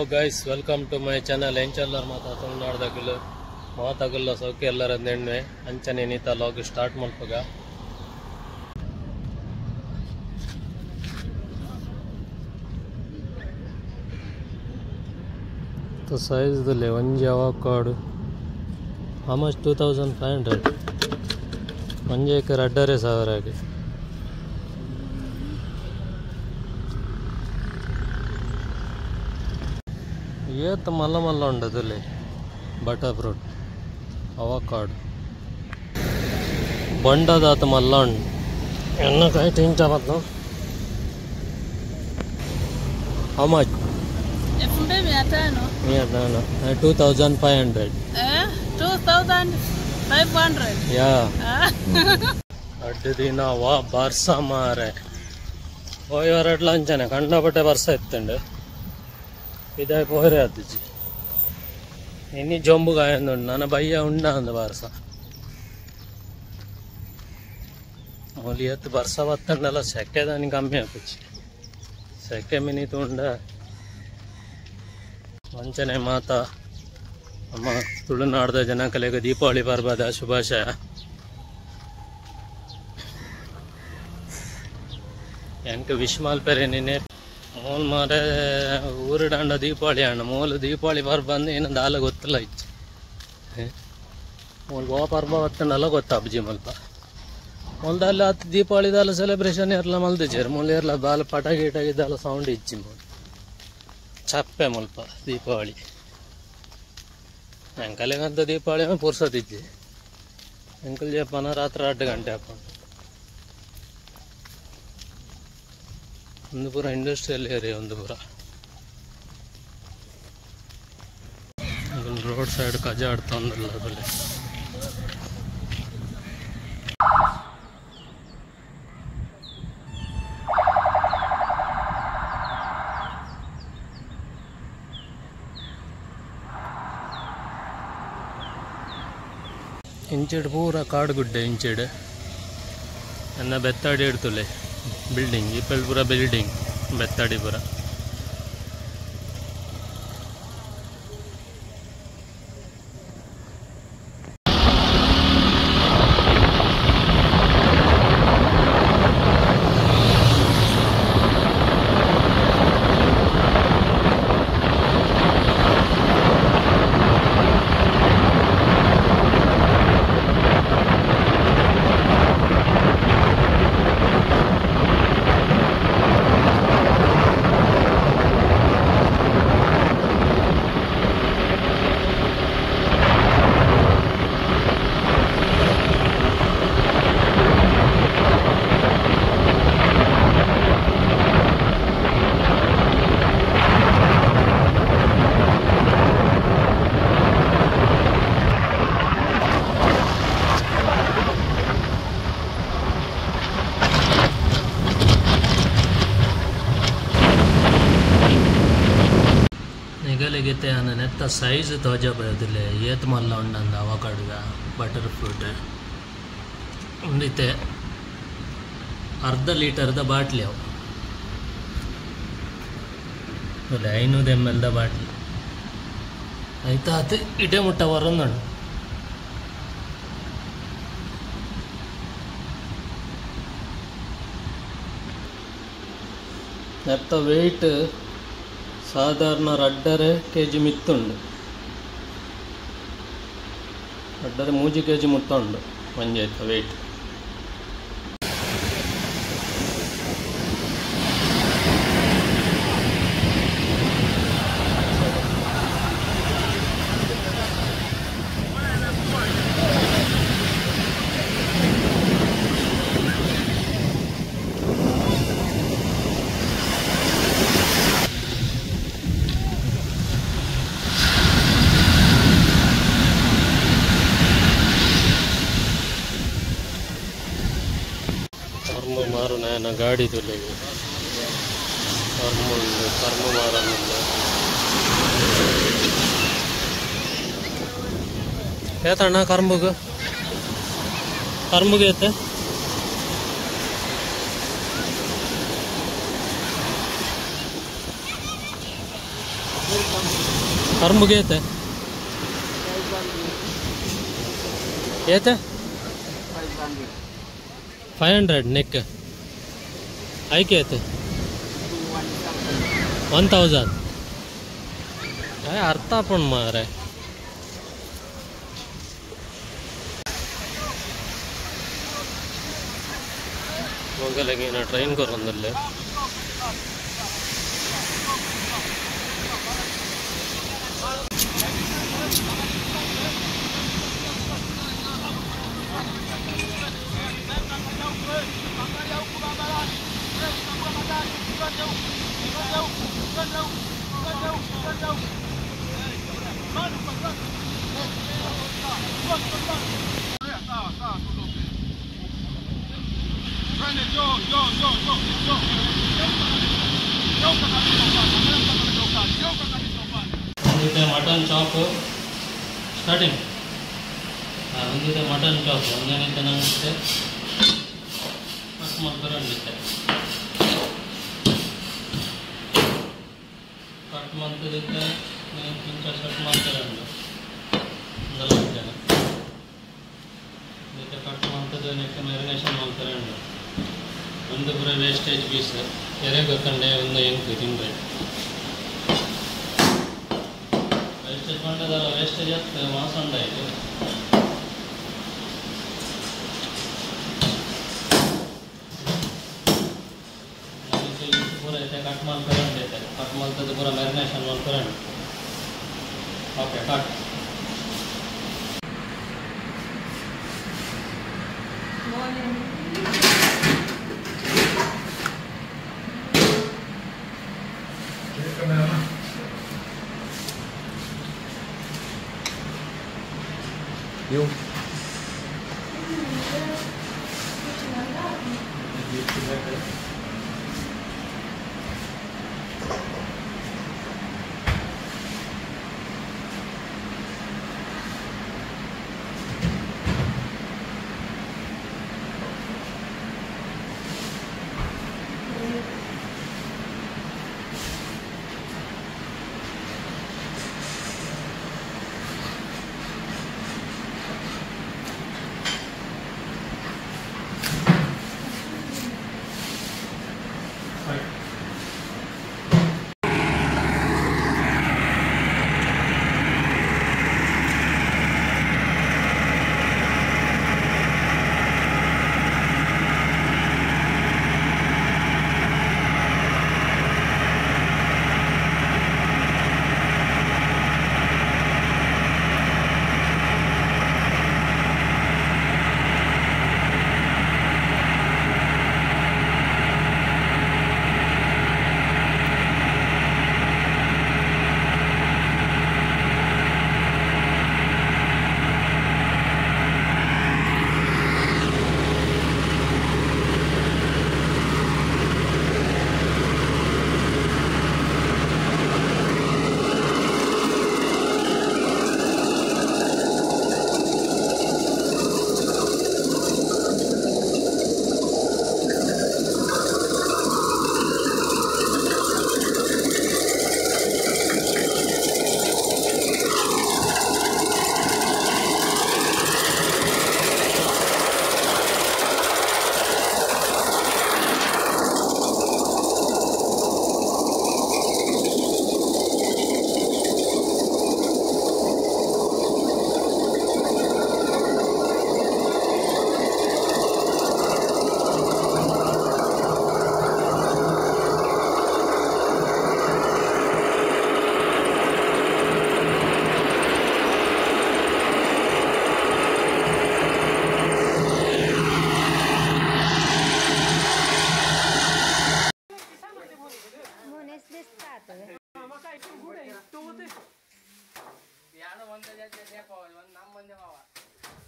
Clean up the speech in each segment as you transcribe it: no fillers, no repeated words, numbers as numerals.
Hello guys, welcome to my channel. Enchalar ಮಾತಾಗಲ್ಲ ಸೌಖ್ಯ ಎಲ್ಲರ ನೆಣ್ಣೆ ಅಂಚನೆ ನೀತ ಲಾಗ್ ಸ್ಟಾರ್ಟ್ ಮಾಡ್ಪಗ तो साइज दले ಒಂಜಿ avocado how much 2500 ಒಂಜಿ ಎಕರೆ 2,500 ಆಗಿ yeth ಮಲ್ಲ ಮಲ್ಲ ಉಂಡದಲೆ ಬಟರ್ ಫ್ರೂಟ್ avocado ಬಂಡದಾತ ಮಲ್ಲ ಉಂಡು ಎನ್ನ ಕೈ ತಿಂಚ ಮತ್ತು how much 2,500 2,500 ಅಡ್ಡ ದಿನ ವಾ ಬರ್ಸ ಮಾರೆ ಹೋಯ್ವರಡ್ಲ ಅಂಚನೆ ಕಂಡಪಟ್ಟೆ ಬರ್ಸ ಎತ್ತಂಡು ಇದಾಗಿ ಪೋರೆ ಆದಿಜ್ಜಿ ಇನ್ನಿ ಜೊಂಬು ಗಾಯಂದುಂಡು ನನ್ನ ಬಯ್ಯ ಉಂಡ ಅಂದ ಬರ್ಸ ಮೊಲಿ ಎತ್ತು ಬರ್ಸ ಬತ್ತಂಡಲ್ಲ ಸೆಕೆದಾನಿ ಕಮ್ಮಿ ಆಪಚ್ಚಿ ಸೆಕೆ ಮಿನಿತು ಉಂಡ ವಂಚನೆ ಮಾತಾ ನಮ್ಮ ತುಳುನಾಡದ ಜನಕಲೆಗೆ ದೀಪಾವಳಿ ಪರ್ವದ ಶುಭಾಶಯ. ಎಂಕ್ ವಿಶ್ಮಾಲ್ ಪೆರೆ ನಿನ್ನೆ ಮೂಲ್ ಮಾರೆ ಊರಿಡಾಂಡ ದೀಪಾವಳಿ ಅಣ್ಣ ಮೂಲು ದೀಪಾವಳಿ ಪರ್ವ ಅಂದ್ರೆ ಏನಂದು ಆಲ ಗೊತ್ತಿಲ್ಲ ಇಚ್ಚಿ ಮೂಲ್ ಗೋ ಪರ್ವ ಬತ್ತಂಡಲ್ಲ ಗೊತ್ತ ಅಬ್ಜಿ ಮಲ್ಪ ಮೊಲ್ದಲ್ಲ ಹತ್ತು ದೀಪಾವಳಿದಲ್ಲ ಸೆಲೆಬ್ರೇಷನ್ ಇರಲ್ಲ ಮಲ್ದಿಜೇರು ಮೂಲ ಇರಲ್ಲ ಬಾಲ ಪಟಾಕಿ ಇಟ್ಟಾಗಿದ್ದಲ್ಲ ಸೌಂಡ್ ಇಚ್ಚಿ ಮೂಲ छप्पे मुल्प दीपावली अंकलेगंत दीपावली में पुरसत इज्जे अंकल चेप्पना रात्रि 8 गंटे अपन पूरा इंडस्ट्रियल एरिया पूरा रोड सैड कजा आड़ता इंचेड पूरा काड़ गुड्डे इंचेड अन्न बेत्ताड़ी इड्तुले बिल्डिंग इप्पल पूरा बिल्डिंग बेत्ताड़ी पूरा निगलिगिते नेत्त सैज तोजा बयदिले yeth मल्ल उंडंद avocado बटर फ्रूट उंडिते अर्ध लीटर बाटली अव 500 ml बाटली आयता अत इटे मुट्ट वरंदुंडु नेत्त वेट साधारण 2.5 kg मित्तुंडु 2.5 kg मुत्तुंडु मंजैत वेट मारो ना गाड़ी तो ले कर्म मारा ಏತಣ್ಣ ಕರ್ಮುಗ ಏತೆ हर मुगे थे ये थे 500 नेक आई के थे 1000 अर्थ पण मारे लगे ना ट्रेन को रंदल्ले mutton chop starting mutton chop नंगे कट ಮಾಡ್ತಾರೆ कट ಮಾಡ್ತಿದ್ದೆ ಇಂಚ ಕಟ್ ಮಾಡ್ತಾರೆ ಇದಕ್ಕೆ ಕಟ್ ಮಾಡ್ತಿದ್ದೆ ನೆಕ್ಸ್ಟ್ ಮ್ಯಾರಿನೇಷನ್ ಮಾಡ್ತಾರೆ ಒಂದು ಪೂರ ವೇಸ್ಟೇಜ್ ಪೀಸ್ ಎರೆ ಗೊತ್ತಂಡೆ ಒಂದು ಎಂಟು ತಿಂದ್ರೆ ವೇಸ್ಟೇಜ್ ಮಾಡಿದಲ್ಲ ವೇಸ್ಟೇಜ್ ಆಗ್ತದೆ ಮಾಸ ಉಂಟಾಯಿತು पूरा ऐसे कट माल करंट देते हैं कट माल तो पूरा marination mall current okay cut You.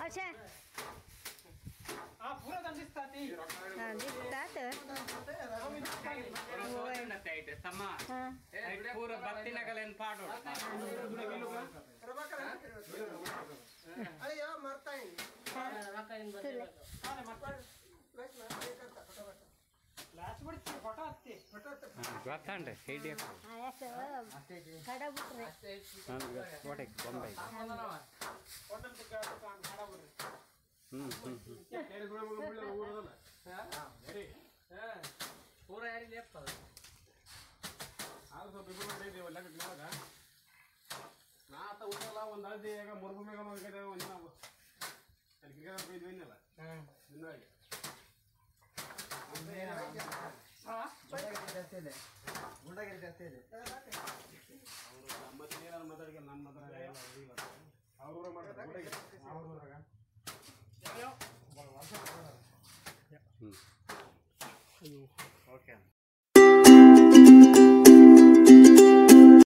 अच्छा पूरा दिसतात पूरा बत्तीना कलेन पाडो अरे मरता है तुले ಗೊತ್ತಂಡ್ರಿ ಹಿಡಿಯ ಕಡ ಬಿಟ್ರೆ ಗೋಡೆ ಬೊಂಬೆ ಪೂರ ಯಾರಿಗೆ ಲೇಪ್ತದ ಅದು ಸ್ವಲ್ಪ ಇಬ್ಬರು ನಾ ಆತ ಊಟಲ್ಲ ಒಂದು ಅಳದಿ ಈಗ ಮುರುಗು ಮೇಗ ಒಂದು ನಾವು ಅಲ್ಲಿ ಕ್ರಿಕೆಟ್ ಇದ್ವಿನ್ನಲ್ಲ ನಿನ್ನಾಗಿ ಗುಂಡಗಿರಿ ಜಾಸ್ತಿ ಇದೆ ಅವರು ಮತ್ತೆ ಏನಾದ್ರು ಮಾತಾಡಿಕೆ ನಮ್ಮ ಮಾತಾಡ ಅವ್ರ ಮಾಡ್ತಾರೆ ಓಕೆ